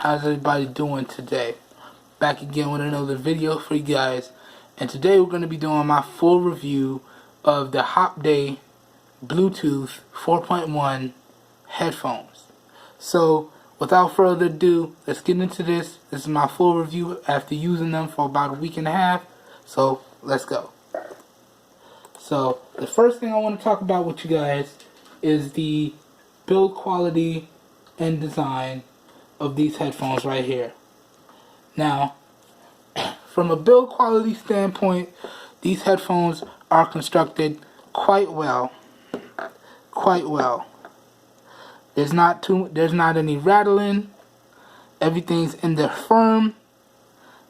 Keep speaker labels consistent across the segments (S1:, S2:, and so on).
S1: How's everybody doing today? Back again with another video for you guys, and today we're going to be doing my full review of the HopDay Bluetooth 4.1 headphones. So without further ado, let's get into this. This is my full review after using them for about a week and a half. So let's go. So the first thing I want to talk about with you guys is the build quality and design of these headphones right here. Now, from a build quality standpoint, these headphones are constructed quite well. There's not any rattling. Everything's in there firm,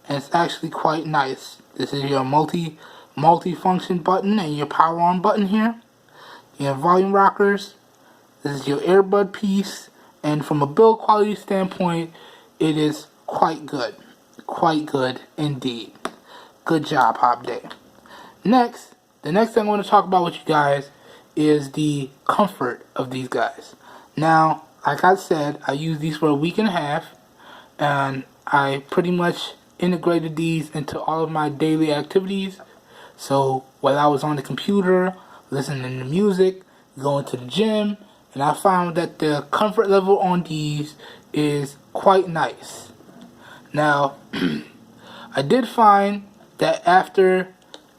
S1: and it's actually quite nice. This is your multi-function button and your power on button here. You have volume rockers. This is your earbud piece, and from a build quality standpoint, it is quite good indeed. Good job, HopDay. The next thing I want to talk about with you guys is the comfort of these guys. Now, like I said, I used these for a week and a half, and I pretty much integrated these into all of my daily activities. So while I was on the computer, listening to music, going to the gym, and I found that the comfort level on these is quite nice. Now, I did find that after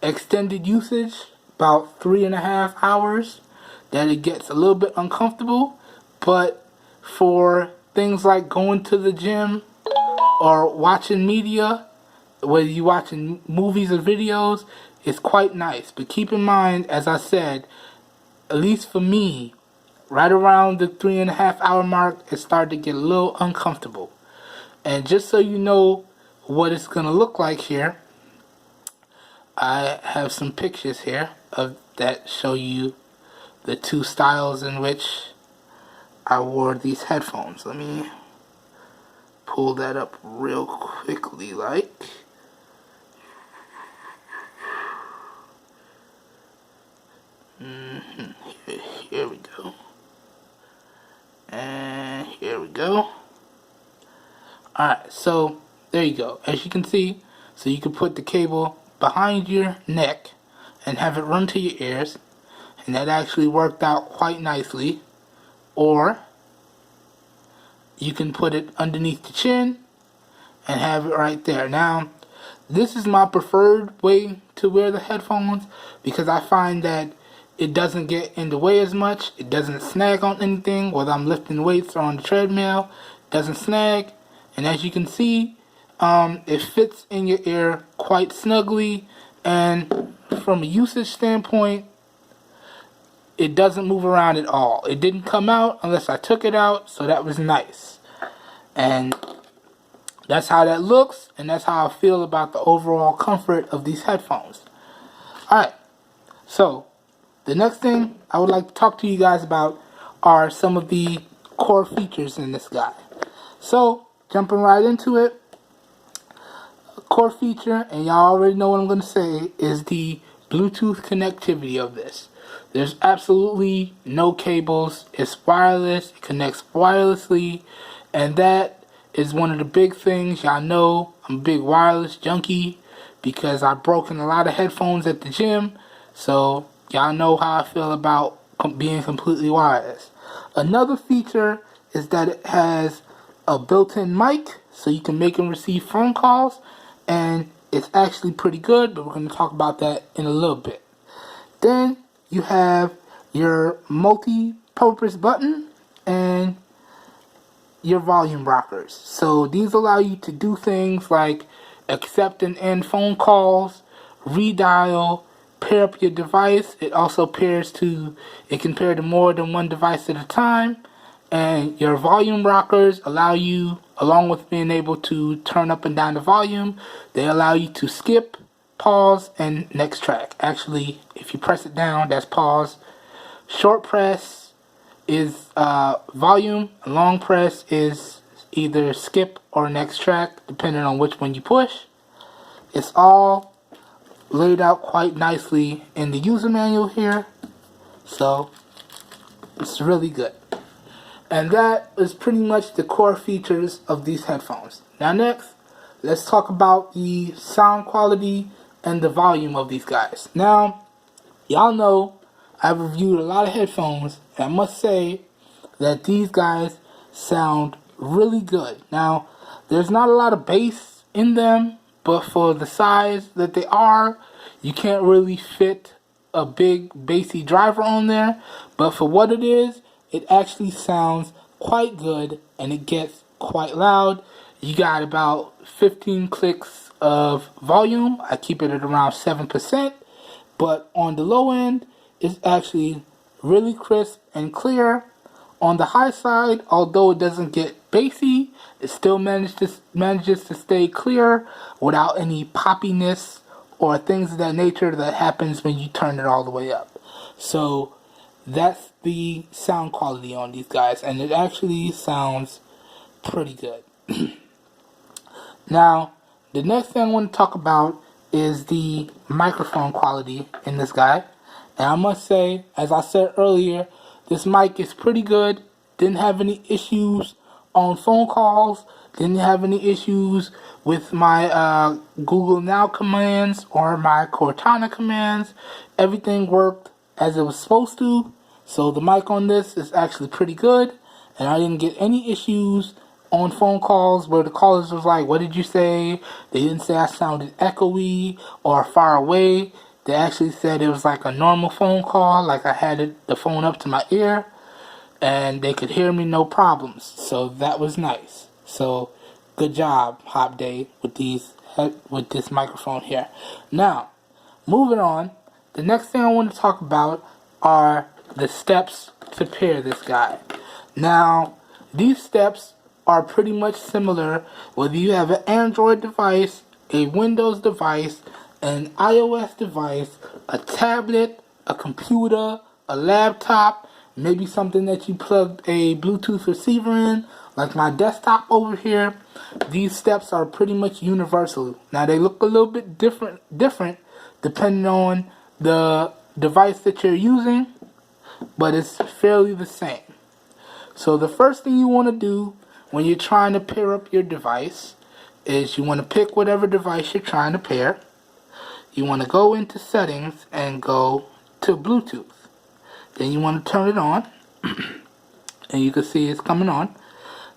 S1: extended usage, about 3.5 hours, that it gets a little bit uncomfortable. But for things like going to the gym or watching media, whether you're watching movies or videos, it's quite nice. But keep in mind, as I said, at least for me, right around the 3.5 hour mark, it started to get a little uncomfortable. And just so you know what it's going to look like here, I have some pictures here that show you the two styles in which I wore these headphones. Let me pull that up real quickly, like. Here we go. And here we go. Alright, so there you go. As you can see, so you can put the cable behind your neck and have it run to your ears, and that actually worked out quite nicely. Or you can put it underneath the chin and have it right there. Now, this is my preferred way to wear the headphones because I find that it doesn't get in the way as much. It doesn't snag on anything, whether I'm lifting weights or on the treadmill. It doesn't snag. And as you can see, it fits in your ear quite snugly. And from a usage standpoint, it doesn't move around at all. It didn't come out unless I took it out, so that was nice. And that's how that looks, and that's how I feel about the overall comfort of these headphones. Alright, so the next thing I would like to talk to you guys about are some of the core features in this guy. So, jumping right into it, a core feature, and y'all already know what I'm going to say, is the Bluetooth connectivity of this. There's absolutely no cables. It's wireless. It connects wirelessly, and that is one of the big things. Y'all know I'm a big wireless junkie because I've broken a lot of headphones at the gym, so y'all know how I feel about being completely wireless. Another feature is that it has a built-in mic, so you can make and receive phone calls, and it's actually pretty good, but we're going to talk about that in a little bit. Then you have your multi-purpose button and your volume rockers. So these allow you to do things like accept and end phone calls, redial, pair up your device. It can pair to more than one device at a time. And your volume rockers allow you, along with being able to turn up and down the volume, they allow you to skip, pause, and next track. Actually, if you press it down, that's pause. Short press is volume. Long press is either skip or next track, depending on which one you push. It's all laid out quite nicely in the user manual here, so it's really good. And that is pretty much the core features of these headphones. Now next, let's talk about the sound quality and the volume of these guys. Now, y'all know I've reviewed a lot of headphones, and I must say that these guys sound really good. Now, there's not a lot of bass in them, but for the size that they are, you can't really fit a big bassy driver on there. But for what it is, it actually sounds quite good, and it gets quite loud. You got about 15 clicks of volume. I keep it at around 7%, but on the low end, it's actually really crisp and clear. On the high side, although it doesn't get bassy, it still manages to stay clear without any poppiness or things of that nature that happens when you turn it all the way up. So that's the sound quality on these guys, and it actually sounds pretty good. Now, the next thing I want to talk about is the microphone quality in this guy. And I must say, as I said earlier, this mic is pretty good. Didn't have any issues on phone calls. Didn't have any issues with my Google Now commands or my Cortana commands. Everything worked as it was supposed to. So the mic on this is actually pretty good. And I didn't get any issues on phone calls where the callers was like, what did you say? They didn't say I sounded echoey or far away. They actually said it was like a normal phone call, like I had the phone up to my ear, and they could hear me no problems. So that was nice. So good job, HopDay, with this microphone here. Now, moving on, the next thing I want to talk about are the steps to pair this guy. Now, these steps are pretty much similar whether you have an Android device, a Windows device, an iOS device, a tablet, a computer, a laptop, maybe something that you plugged a Bluetooth receiver in, like my desktop over here. These steps are pretty much universal. Now they look a little bit different depending on the device that you're using, but it's fairly the same. So the first thing you want to do when you're trying to pair up your device is you want to pick whatever device you're trying to pair. You want to go into settings and go to Bluetooth. Then you want to turn it on, and you can see it's coming on.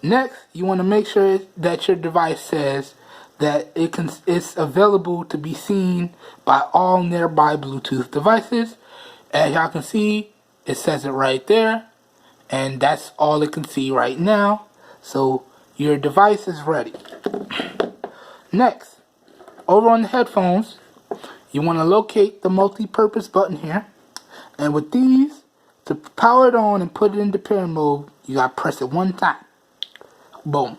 S1: Next, you want to make sure that your device says that it's available to be seen by all nearby Bluetooth devices. As y'all can see, it says it right there, and that's all it can see right now. So your device is ready. Next, over on the headphones, you want to locate the multi-purpose button here, and with these, to power it on and put it into pairing mode, you gotta press it one time. Boom.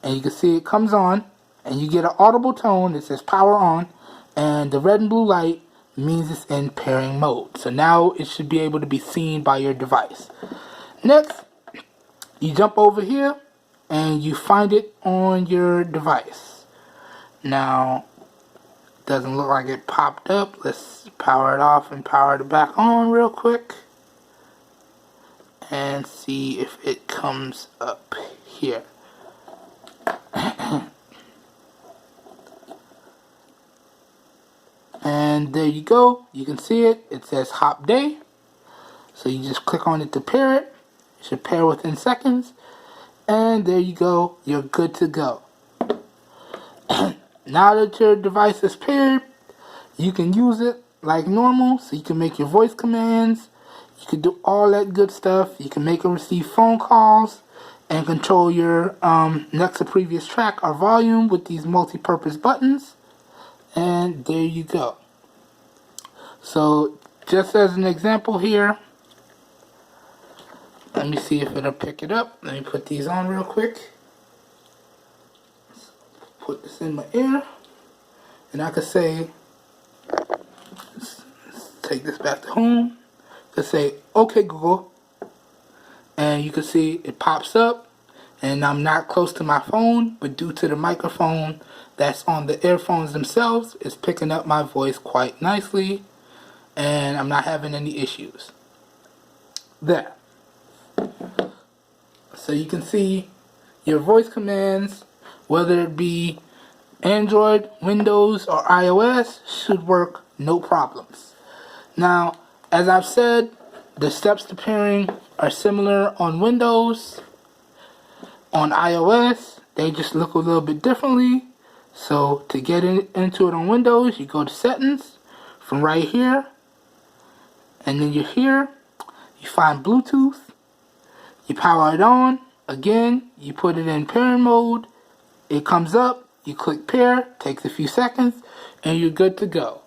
S1: And you can see it comes on, and you get an audible tone that says power on, and the red and blue light means it's in pairing mode. So now it should be able to be seen by your device. Next, you jump over here and you find it on your device. Now, doesn't look like it popped up. Let's power it off and power it back on real quick and see if it comes up here. And there you go. You can see it. It says HopDay. So you just click on it to pair it. It should pair within seconds. And there you go. You're good to go. Now that your device is paired, you can use it like normal. So you can make your voice commands. You can do all that good stuff. You can make and receive phone calls and control your next to previous track or volume with these multi-purpose buttons. And there you go. So just as an example here, let me see if it'll pick it up. Let me put these on real quick. Put this in my ear, and I could say, let's take this back to home. I could say, okay Google, and you can see it pops up, and I'm not close to my phone, but due to the microphone that's on the earphones themselves, it's picking up my voice quite nicely, and I'm not having any issues. There. So you can see your voice commands, whether it be Android, Windows, or iOS, should work no problems. Now, as I've said, the steps to pairing are similar on Windows. On iOS, they just look a little bit differently. So to get into it on Windows, you go to Settings from right here, and then you're here. You find Bluetooth. You power it on. Again, you put it in pairing mode. It comes up. You click pair. Takes a few seconds, and you're good to go.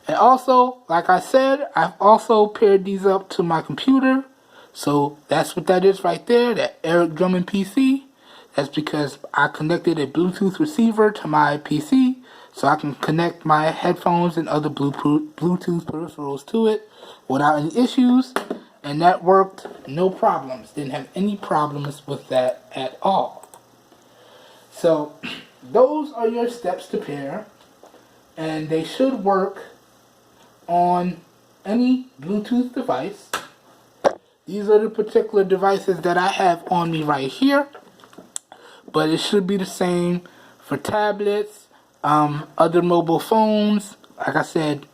S1: And also, like I said, I've also paired these up to my computer. So that's what that is right there, that Eric Drummond PC. That's because I connected a Bluetooth receiver to my PC, so I can connect my headphones and other Bluetooth peripherals to it without any issues. And that worked, no problems. Didn't have any problems with that at all. So those are your steps to pair, and they should work on any Bluetooth device. These are the particular devices that I have on me right here, but it should be the same for tablets, other mobile phones. Like I said,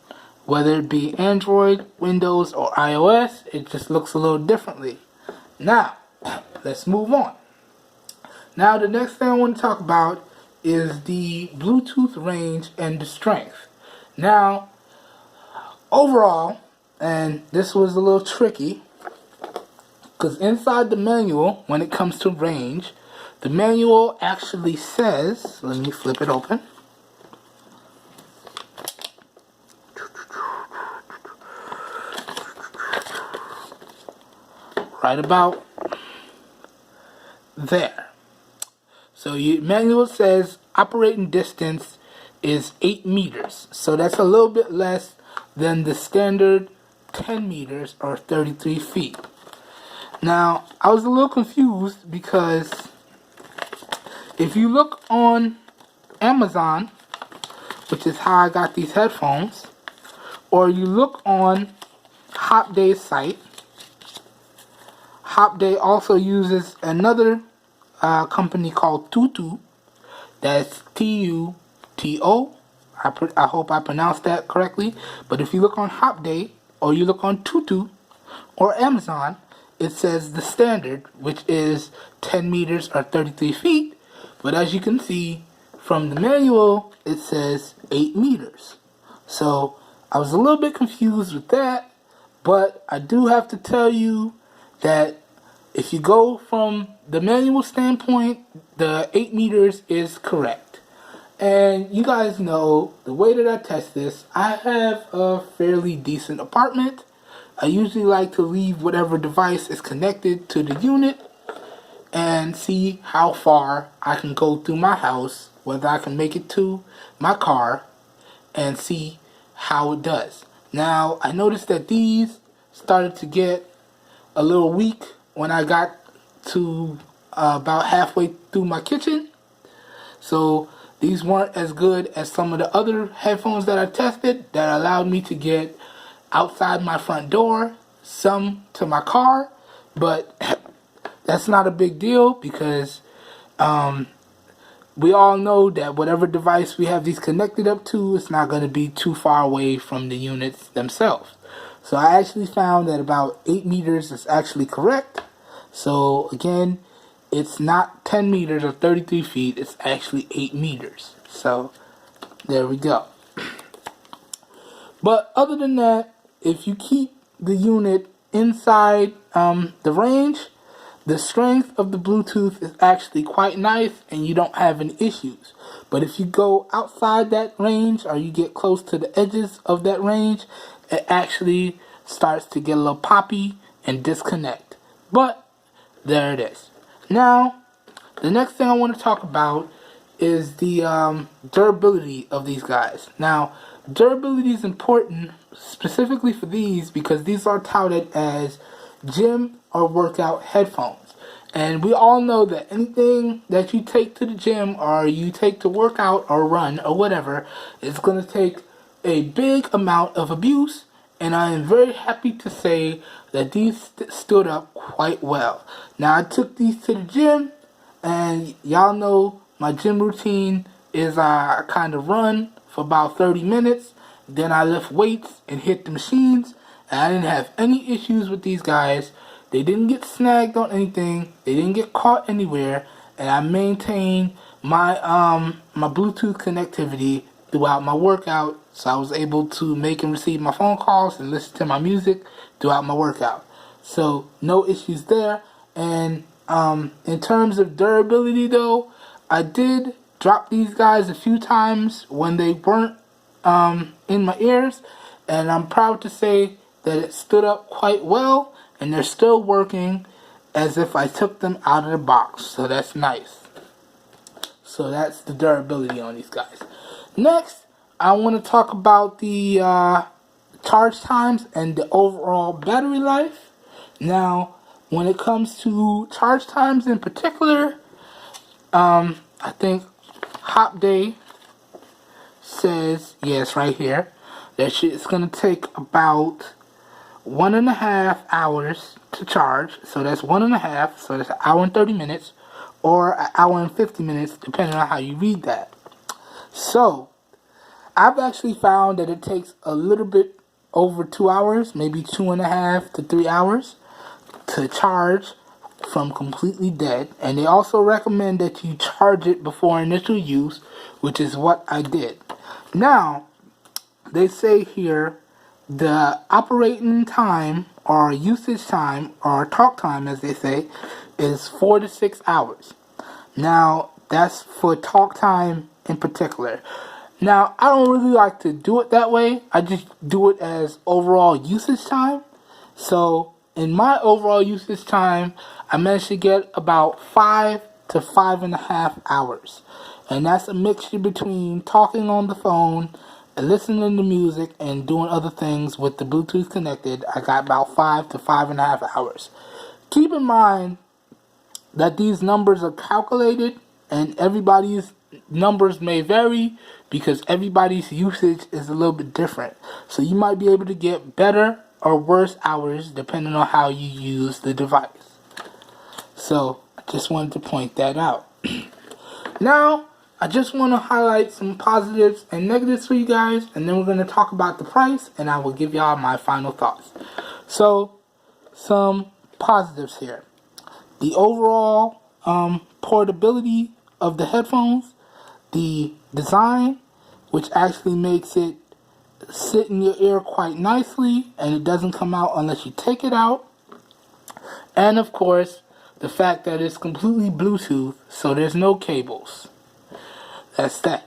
S1: whether it be Android, Windows, or iOS, it just looks a little differently. Now, let's move on. Now, the next thing I want to talk about is the Bluetooth range and the strength. Now, overall, and this was a little tricky, because inside the manual, when it comes to range, the manual actually says, let me flip it open. Right about there. So your manual says operating distance is 8 meters. So that's a little bit less than the standard 10 meters or 33 feet. Now, I was a little confused because if you look on Amazon, which is how I got these headphones, or you look on HopDay's site, HopDay also uses another company called Tutu. That's Tuto. I hope I pronounced that correctly. But if you look on HopDay, or you look on Tutu, or Amazon, it says the standard, which is 10 meters or 33 feet. But as you can see from the manual, it says 8 meters. So I was a little bit confused with that. But I do have to tell you that if you go from the manual standpoint, the 8 meters is correct. And you guys know the way that I test this, I have a fairly decent apartment. I usually like to leave whatever device is connected to the unit and see how far I can go through my house, whether I can make it to my car, and see how it does. Now, I noticed that these started to get a little weak when I got to about halfway through my kitchen. So these weren't as good as some of the other headphones that I tested that allowed me to get outside my front door, some to my car, but that's not a big deal because we all know that whatever device we have these connected up to, it's not going to be too far away from the units themselves. So I actually found that about 8 meters is actually correct. So again, it's not 10 meters or 33 feet, it's actually 8 meters. So there we go. But other than that, if you keep the unit inside the range, the strength of the Bluetooth is actually quite nice and you don't have any issues. But if you go outside that range or you get close to the edges of that range, it actually starts to get a little poppy and disconnect. But there it is. Now, the next thing I want to talk about is the durability of these guys. Now, durability is important specifically for these because these are touted as gym or workout headphones. And we all know that anything that you take to the gym or you take to work out or run or whatever is going to take a big amount of abuse and I am very happy to say that these stood up quite well. Now I took these to the gym, and y'all know my gym routine is I kind of run for about 30 minutes, then I lift weights and hit the machines, and I didn't have any issues with these guys. They didn't get snagged on anything, they didn't get caught anywhere, and I maintained my Bluetooth connectivity throughout my workout, so I was able to make and receive my phone calls and listen to my music throughout my workout. So no issues there. And in terms of durability, though, I did drop these guys a few times when they weren't in my ears, and I'm proud to say that it stood up quite well, and they're still working as if I took them out of the box. So that's nice. So that's the durability on these guys. Next, I want to talk about the charge times and the overall battery life. Now, when it comes to charge times in particular, I think HopDay says, yes, right here, that it's going to take about 1.5 hours to charge. So that's 1.5, so that's an hour and 30 minutes, or an hour and 50 minutes, depending on how you read that. So, I've actually found that it takes a little bit over 2 hours, maybe 2.5 to 3 hours, to charge from completely dead. And they also recommend that you charge it before initial use, which is what I did. Now, they say here the operating time or usage time or talk time, as they say, is 4 to 6 hours. Now, that's for talk time in particular. Now, I don't really like to do it that way. I just do it as overall usage time. So, in my overall usage time, I managed to get about 5 to 5.5 hours. And that's a mixture between talking on the phone and listening to music and doing other things with the Bluetooth connected. I got about 5 to 5.5 hours. Keep in mind that these numbers are calculated, and everybody's numbers may vary because everybody's usage is a little bit different. So you might be able to get better or worse hours depending on how you use the device. So I just wanted to point that out. Now, I just want to highlight some positives and negatives for you guys, and then we're going to talk about the price, and I will give y'all my final thoughts. So, some positives here. The overall portability of the headphones, the design, which actually makes it sit in your ear quite nicely, and it doesn't come out unless you take it out, and of course, the fact that it's completely Bluetooth, so there's no cables. That's that.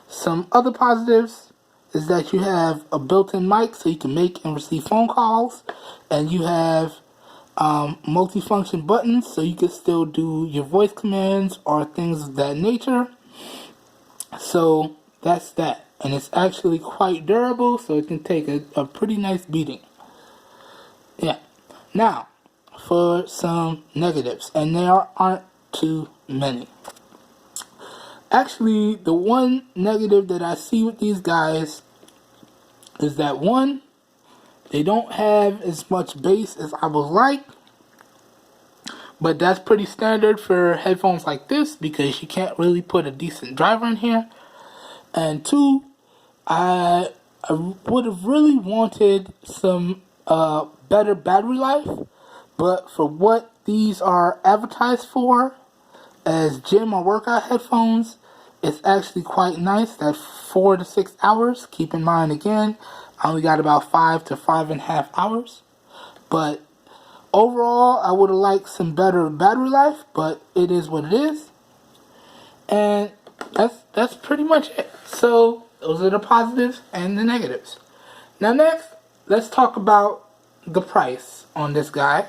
S1: Some other positives is that you have a built-in mic so you can make and receive phone calls, and you have multifunction buttons so you can still do your voice commands or things of that nature. So that's that. And it's actually quite durable, so it can take a pretty nice beating. Yeah. Now, for some negatives, and there aren't too many. Actually, the one negative that I see with these guys is that, one, they don't have as much bass as I would like, but that's pretty standard for headphones like this because you can't really put a decent driver in here. And two, I would have really wanted some better battery life, but for what these are advertised for as gym or workout headphones, it's actually quite nice. That 4 to 6 hours. Keep in mind again, I only got about 5 to 5.5 hours. But overall, I would have liked some better battery life, but it is what it is. And that's pretty much it. So those are the positives and the negatives. Now next, let's talk about the price on this guy.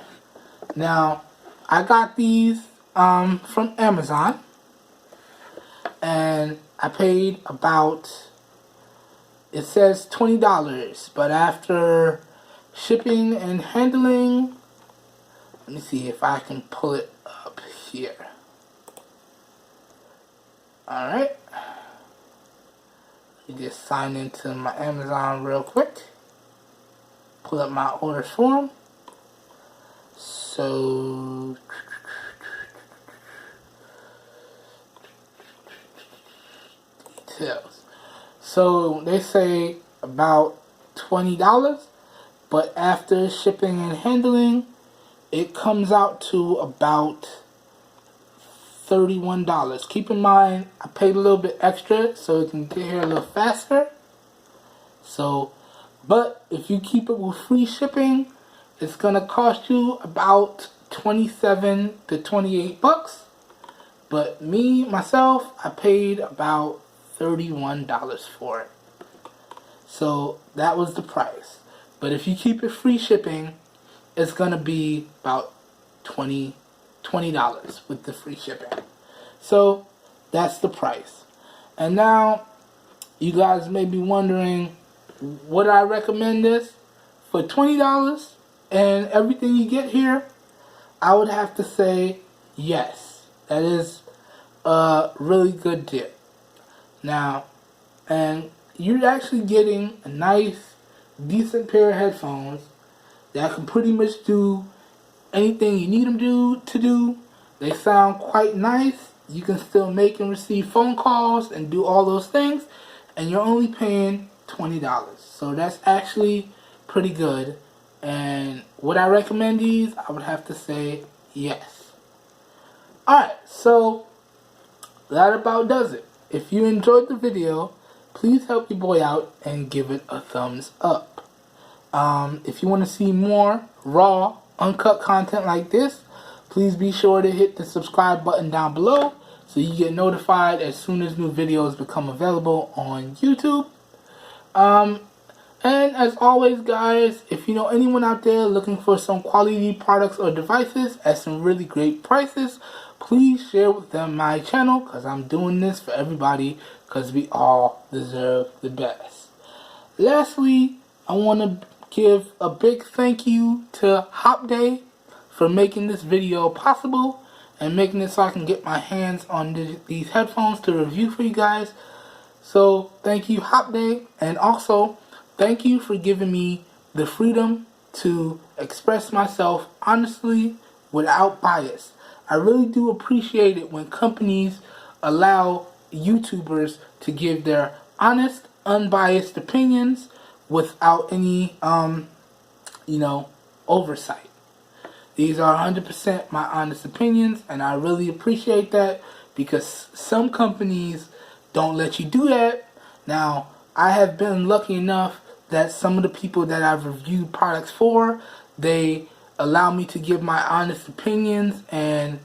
S1: Now, I got these from Amazon, and I paid about, it says $20, but after shipping and handling, let me see if I can pull it up here. Alright, let me just sign into my Amazon real quick. pull up my order form. So details. So they say about $20, but after shipping and handling, it comes out to about $31. Keep in mind, I paid a little bit extra so it can get here a little faster. So, but if you keep it with free shipping, it's gonna cost you about 27 to 28 bucks. But myself, I paid about $31 for it. So that was the price. But if you keep it free shipping, it's gonna be about $20 with the free shipping. So that's the price. And now you guys may be wondering, would I recommend this? For $20 and everything you get here, I would have to say yes. That is a really good deal. Now, and you're actually getting a nice, decent pair of headphones that can pretty much do anything you need them to do. They sound quite nice. You can still make and receive phone calls and do all those things, and you're only paying $20. So that's actually pretty good. And would I recommend these? I would have to say yes. Alright, so that about does it. If you enjoyed the video, please help your boy out and give it a thumbs up. If you want to see more raw, uncut content like this, please be sure to hit the subscribe button down below so you get notified as soon as new videos become available on YouTube. And as always, guys, if you know anyone out there looking for some quality products or devices at some really great prices, please share with them my channel, because I'm doing this for everybody, because we all deserve the best. Lastly, I want to give a big thank you to HopDay for making this video possible and making it so I can get my hands on these headphones to review for you guys. So thank you, HopDay, and also thank you for giving me the freedom to express myself honestly without bias. I really do appreciate it when companies allow YouTubers to give their honest, unbiased opinions without any, oversight. These are 100% my honest opinions, and I really appreciate that, because some companies don't let you do that. Now, I have been lucky enough that some of the people that I've reviewed products for, they allow me to give my honest opinions and,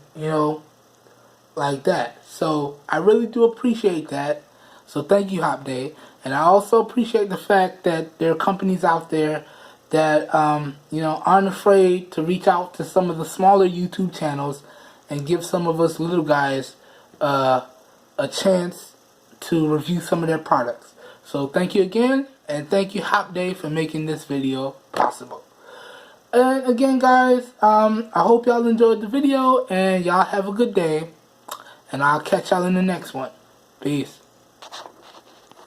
S1: like that. So I really do appreciate that. So thank you, HopDay. And I also appreciate the fact that there are companies out there that, aren't afraid to reach out to some of the smaller YouTube channels and give some of us little guys a chance to review some of their products. So thank you again, and thank you, HopDay, for making this video possible. And again, guys, I hope y'all enjoyed the video, and y'all have a good day, and I'll catch y'all in the next one. Peace.